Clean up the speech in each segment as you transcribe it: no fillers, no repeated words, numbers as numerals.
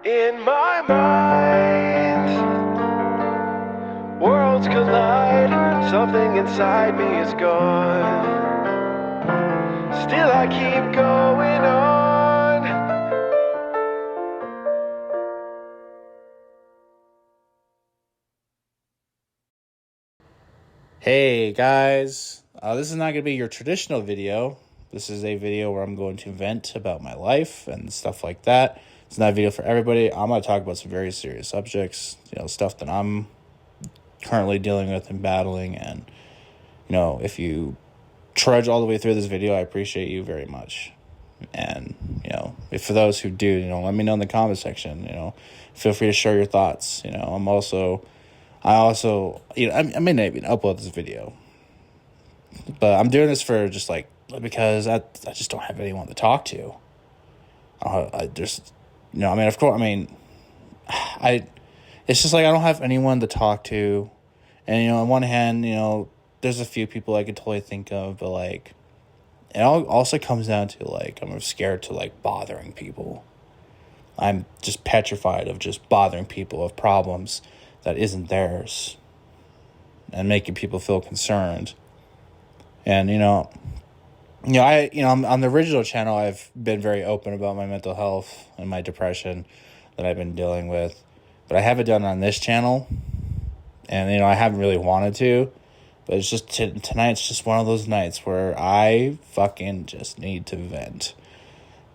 In my mind, worlds collide. Something inside me is gone. Still I keep going on. Hey guys, this is not going to be your traditional video. This is a video where I'm going to vent about my life and stuff like that. It's not a video for everybody. I'm going to talk about some very serious subjects, stuff that I'm currently dealing with and battling. And, if you trudge all the way through this video, I appreciate you very much. And, if for those who do, let me know in the comment section, feel free to share your thoughts. I also, I may not even upload this video, but I'm doing this for just because I just don't have anyone to talk to. It's just I don't have anyone to talk to. And, on one hand, there's a few people I could totally think of, but it also comes down to I'm scared to bothering people. I'm just petrified of just bothering people with problems that isn't theirs and making people feel concerned. And, on the original channel, I've been very open about my mental health and my depression that I've been dealing with, but I haven't done it on this channel. And, I haven't really wanted to, but it's just tonight's just one of those nights where I fucking just need to vent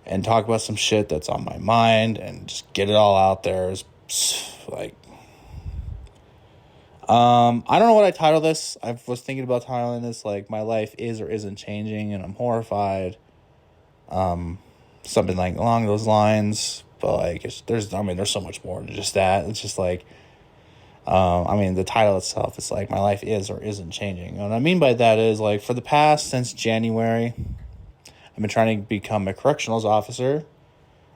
and talk about some shit that's on my mind and just get it all out there. I don't know what I titled this. I was thinking about titling this my life is or isn't changing and I'm horrified. Something along those lines. But there's so much more than just that. It's just the title itself is my life is or isn't changing. And what I mean by that is for the past since January, I've been trying to become a correctionals officer.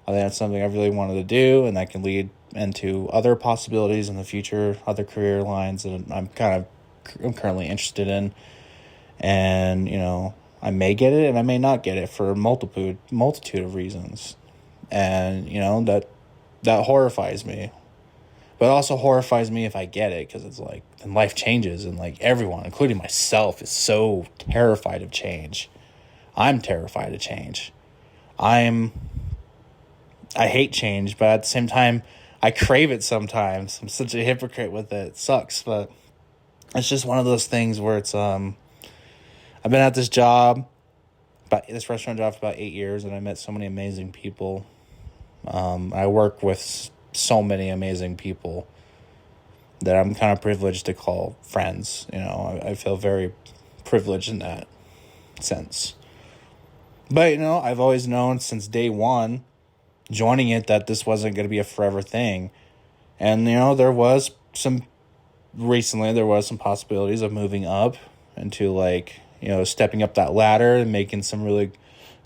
I think that's something I really wanted to do, and that can lead into other possibilities in the future, other career lines that I'm currently interested in. And, I may get it and I may not get it for a multitude of reasons. And, that horrifies me. But it also horrifies me if I get it, because it's then life changes, and everyone, including myself, is so terrified of change. I'm terrified of change. I hate change, but at the same time, I crave it sometimes. I'm such a hypocrite with it. It sucks, but it's just one of those things where it's, I've been at this restaurant job for about 8 years, and I met so many amazing people. I work with so many amazing people that I'm kind of privileged to call friends. I feel very privileged in that sense. But, I've always known since day one, joining it, that this wasn't going to be a forever thing. And, there was some possibilities of moving up into stepping up that ladder and making some really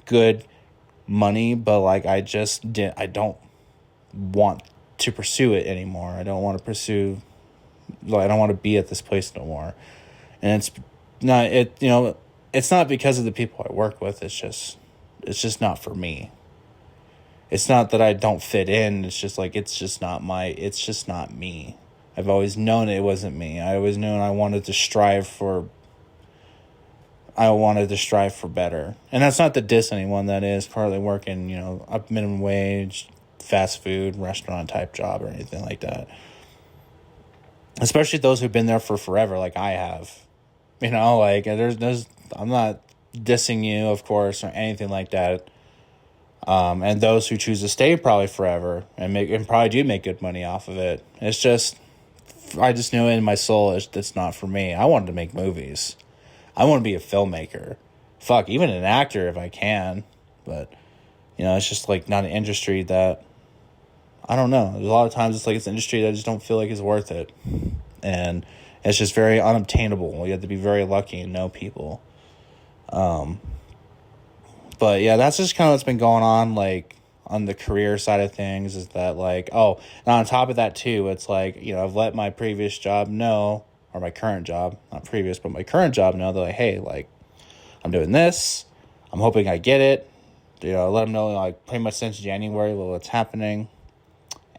good money. But I don't want to pursue it anymore. I don't want to be at this place no more. And it's not because of the people I work with. It's just not for me. It's not that I don't fit in. It's just it's just not me. I've always known it wasn't me. I always known I wanted to strive for better. And that's not to diss anyone that is currently working, a minimum wage, fast food, restaurant type job or anything like that. Especially those who've been there for forever, like I have. I'm not dissing you, of course, or anything like that. And those who choose to stay probably forever and probably do make good money off of it. It's just, I just knew in my soul it's not for me. I wanted to make movies. I want to be a filmmaker. Fuck, even an actor if I can. But, it's just not an industry that, I don't know. There's a lot of times it's an industry that I just don't feel like is worth it. And it's just very unobtainable. You have to be very lucky and know people. But yeah, that's just kind of what's been going on, on the career side of things, is that and on top of that too, it's I've let my previous job know, or my current job, not previous, but my current job know that hey, I'm doing this. I'm hoping I get it. Let them know pretty much since January what's happening.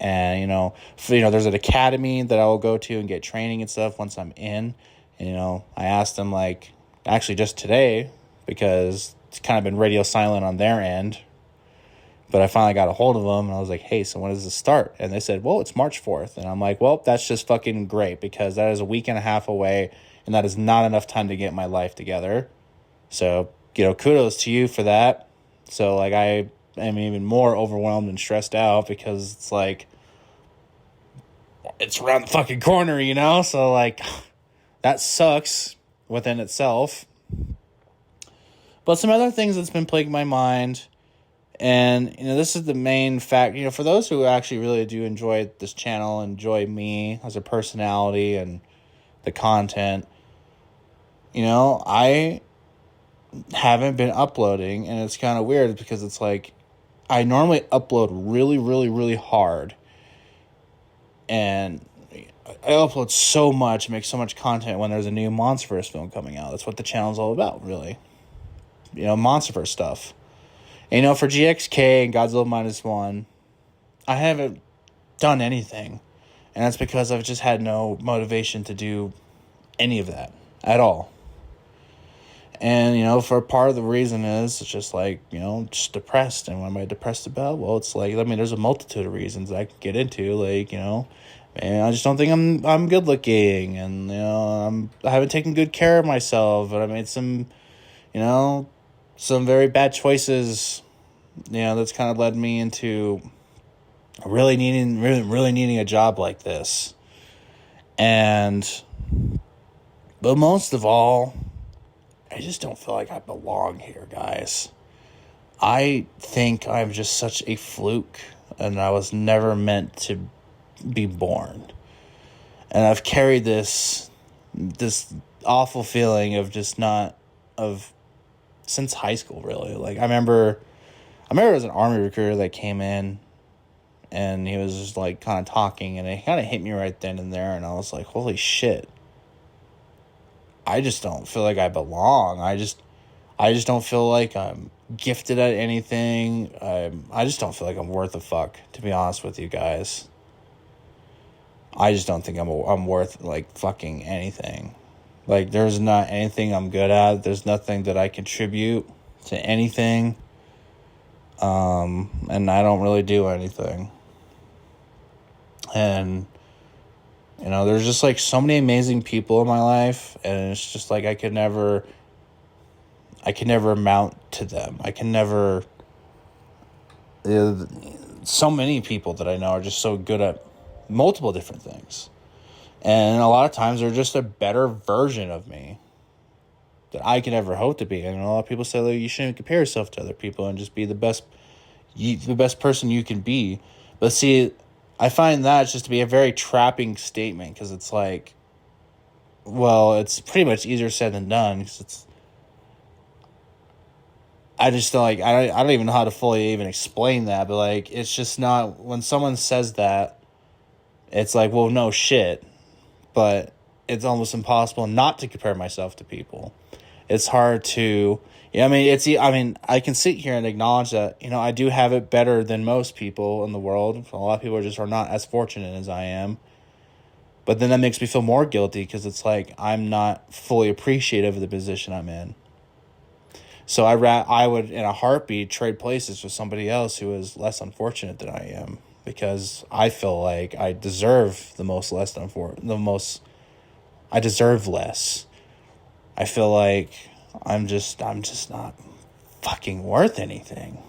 And, there's an academy that I will go to and get training and stuff once I'm in. And, I asked them, like, actually just today, because it's kind of been radio silent on their end. But I finally got a hold of them, and I was like, hey, so when does this start? And they said, well, it's March 4th. And I'm like, well, that's just fucking great, because that is a week and a half away, and that is not enough time to get my life together. So, kudos to you for that. So, like, I am even more overwhelmed and stressed out, because it's like, it's around the fucking corner, So, like, that sucks within itself. But some other things that's been plaguing my mind, and, this is the main fact, for those who actually really do enjoy this channel, enjoy me as a personality and the content, I haven't been uploading, and it's kind of weird, because it's like, I normally upload really, really, really hard, and I upload so much, make so much content when there's a new Monsterverse film coming out. That's what the channel's all about, really. Monsterverse stuff. And, for GXK and Godzilla Minus One, I haven't done anything. And that's because I've just had no motivation to do any of that at all. And, for part of the reason is, it's just like, just depressed. And what am I depressed about? Well, it's like, there's a multitude of reasons I could get into. Like, and I just don't think I'm good looking. And, I haven't taken good care of myself. And I made some very bad choices, that's kind of led me into really needing a job like this. But most of all, I just don't feel like I belong here, guys. I think I'm just such a fluke, and I was never meant to be born. And I've carried this awful feeling of since high school, really. Like, I remember there was an Army recruiter that came in, and he was just, like, kind of talking, and it kind of hit me right then and there, and I was like, holy shit. I just don't feel like I belong. I just don't feel like I'm gifted at anything. I just don't feel like I'm worth a fuck, to be honest with you guys. I just don't think I'm worth, like, fucking anything. Like, there's not anything I'm good at. There's nothing that I contribute to anything. And I don't really do anything. And, there's just, like, so many amazing people in my life. And it's just, like, I could never amount to them. I can never... so many people that I know are just so good at multiple different things. And a lot of times they're just a better version of me that I could ever hope to be. And a lot of people say, like, you shouldn't compare yourself to other people and just be the best person you can be. But see, I find that just to be a very trapping statement, because it's like, well, it's pretty much easier said than done, because I just don't, like, I don't even know how to fully even explain that, but, like, it's just not, when someone says that, it's like, well, no shit. But it's almost impossible not to compare myself to people. It's hard to, I can sit here and acknowledge that, I do have it better than most people in the world. A lot of people are not as fortunate as I am. But then that makes me feel more guilty, because it's like, I'm not fully appreciative of the position I'm in. So I would, in a heartbeat, trade places with somebody else who is less unfortunate than I am, because I feel like I deserve I deserve less. I feel like I'm just not fucking worth anything.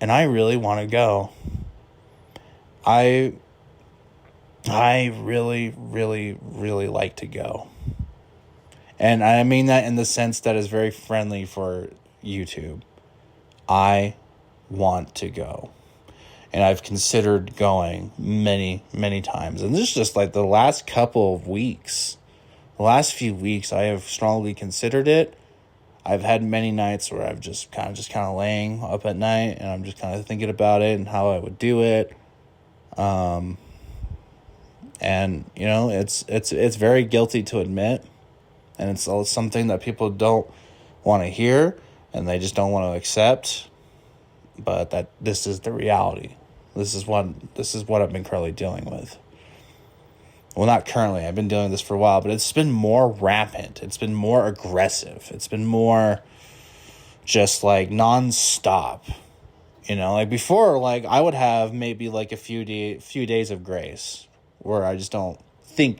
And I really want to go. I really, really, really like to go. And I mean that in the sense that is very friendly for YouTube. I want to go. And I've considered going many, many times. And this is just like the last couple of weeks. The last few weeks, I have strongly considered it. I've had many nights where I've just kind of laying up at night, and I'm just kind of thinking about it and how I would do it. And it's very guilty to admit, and it's something that people don't want to hear, and they just don't want to accept. But that this is the reality. This is what I've been currently dealing with. Well, not currently. I've been dealing with this for a while, but it's been more rampant. It's been more aggressive. It's been more just like nonstop. You know, like before, like I would have maybe like a few days of grace where I just don't think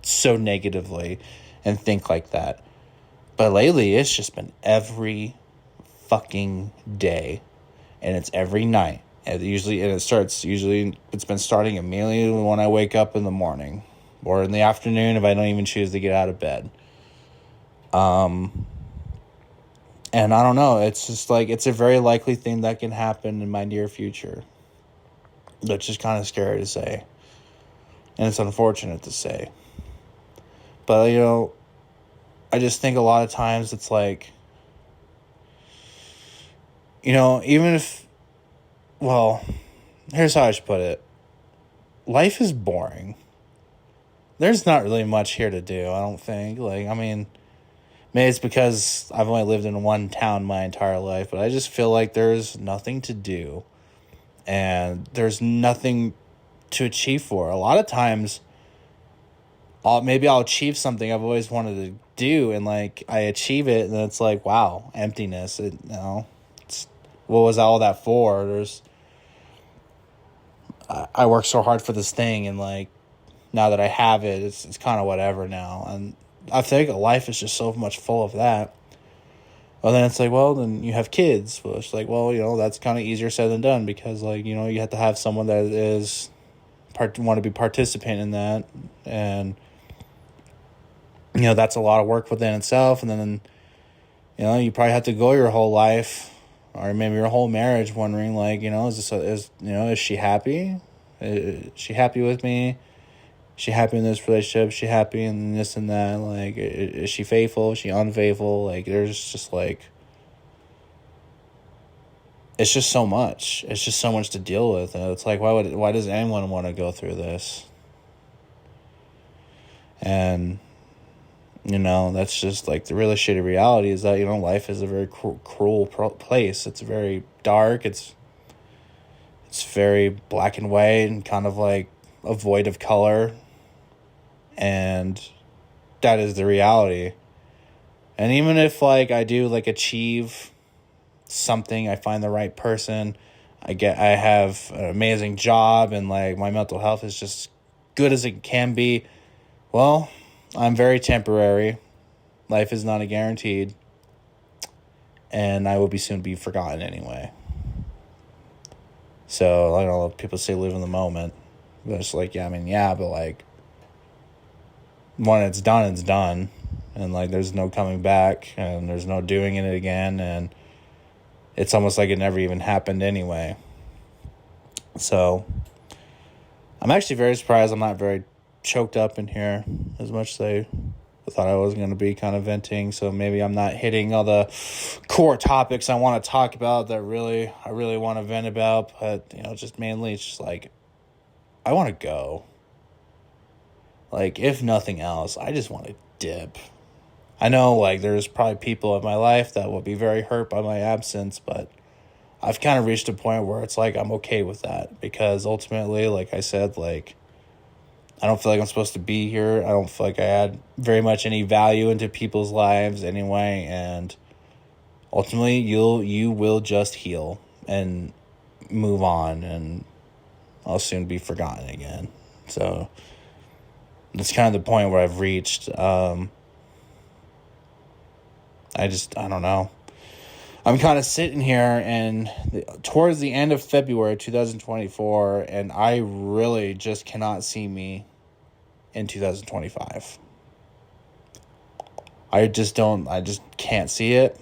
so negatively and think like that. But lately, it's just been every fucking day, and it's every night. And usually it's been starting immediately when I wake up in the morning or in the afternoon if I don't even choose to get out of bed. And I don't know, it's just like, it's a very likely thing that can happen in my near future. Which is kind of scary to say. And it's unfortunate to say. But, you know, I just think a lot of times it's like, you know, even if, well, here's how I should put it. Life is boring. There's not really much here to do, I don't think. Like, I mean, maybe it's because I've only lived in one town my entire life, but I just feel like there's nothing to do. And there's nothing to achieve for. A lot of times, maybe I'll achieve something I've always wanted to do, and like I achieve it, and then it's like, wow, emptiness. What was all that for? I worked so hard for this thing, and like now that I have it, it's kind of whatever now. And I think life is just so much full of that. Well, then it's like, well, then you have kids. Well, it's like, well, you know, that's kind of easier said than done because, like, you know, you have to have someone that is want to be participating in that, and you know that's a lot of work within itself. And then, you know, you probably have to go your whole life, or maybe your whole marriage, wondering, like, you know, is she happy? Is she happy with me? Is she happy in this relationship? Is she happy in this and that? Like, is she faithful? Is she unfaithful? Like, there's just like, it's just so much. It's just so much to deal with. And it's like, why does anyone want to go through this? And, you know, that's just like the really shitty reality is that, you know, life is a very cruel place. It's very dark. It's very black and white and kind of like a void of color. And that is the reality. And even if like I do like achieve something, I find the right person, I have an amazing job, and like my mental health is just good as it can be, well, I'm very temporary. Life is not a guaranteed, and I will soon be forgotten anyway. So I don't know, people say live in the moment, but it's like, but like when it's done, and like there's no coming back, and there's no doing it again, and it's almost like it never even happened anyway. So I'm actually very surprised I'm not very choked up in here as much as I thought I was going to be, kind of venting. So maybe I'm not hitting all the core topics I want to talk about that I really want to vent about. But, you know, just mainly it's just like, I want to go. Like, if nothing else, I just want to dip. I know, like, there's probably people in my life that will be very hurt by my absence, but I've kind of reached a point where it's like I'm okay with that, because ultimately, like I said, like, I don't feel like I'm supposed to be here. I don't feel like I add very much any value into people's lives anyway, and ultimately you will just heal and move on, and I'll soon be forgotten again. So that's kind of the point where I've reached. I don't know. I'm kind of sitting here and towards the end of February 2024, and I really just cannot see me in 2025. I just can't see it,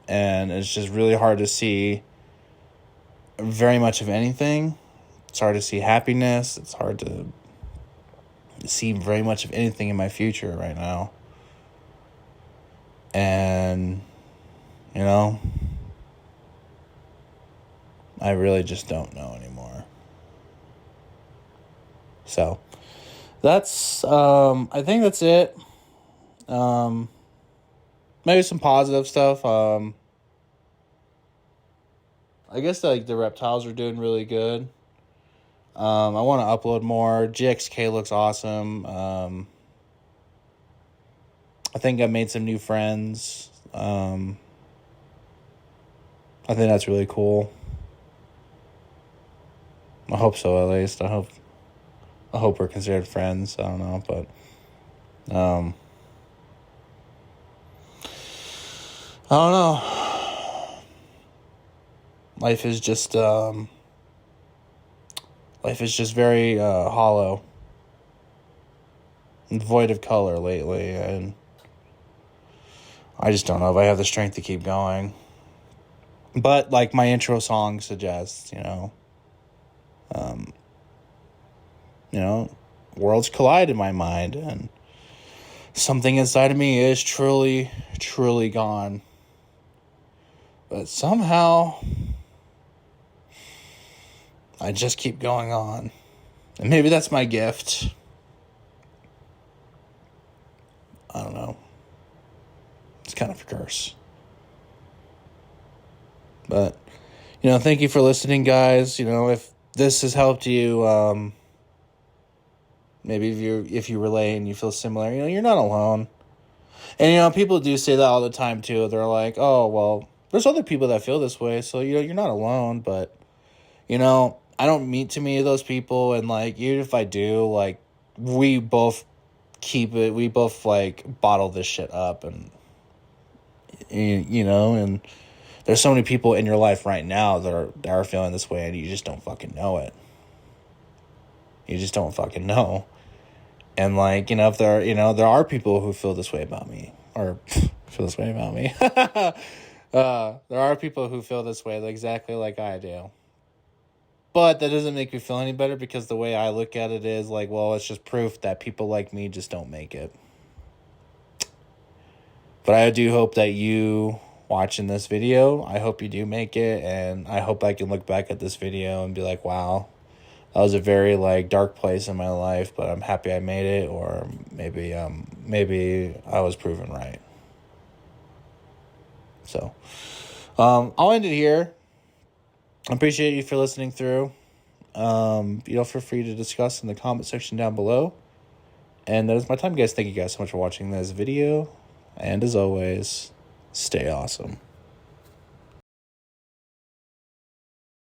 and it's just really hard to see very much of anything. It's hard to see happiness. It's hard to see very much of anything in my future right now. And, you know, I really just don't know anymore. So that's, I think that's it. Maybe some positive stuff. I guess like the reptiles are doing really good. I want to upload more. GXK looks awesome. I think I made some new friends. I think that's really cool. I hope so, at least. I hope we're considered friends. I don't know, but I don't know. Life is just very hollow and void of color lately, and I just don't know if I have the strength to keep going. But like my intro song suggests, worlds collide in my mind, and something inside of me is truly, truly gone. But somehow, I just keep going on. And maybe that's my gift. I don't know. It's kind of a curse. But, thank you for listening, guys. If this has helped you, maybe if you relate and you feel similar, you're not alone. And, people do say that all the time, too. They're like, oh, well, there's other people that feel this way, so, you're not alone. But, I don't meet too many of those people, and, like, even if I do, like, we both bottle this shit up, and, and there's so many people in your life right now that are feeling this way, and you just don't fucking know it. You just don't fucking know. And, like, if there are people who feel this way about me, or feel this way about me. There are people who feel this way exactly like I do. But that doesn't make me feel any better, because the way I look at it is like, well, it's just proof that people like me just don't make it. But I do hope that you watching this video, I hope you do make it, and I hope I can look back at this video and be like, wow, that was a very dark place in my life, but I'm happy I made it, or maybe I was proven right. So, I'll end it here. I appreciate you for listening through. Feel free to discuss in the comment section down below. And that is my time, guys. Thank you guys so much for watching this video. And as always, stay awesome.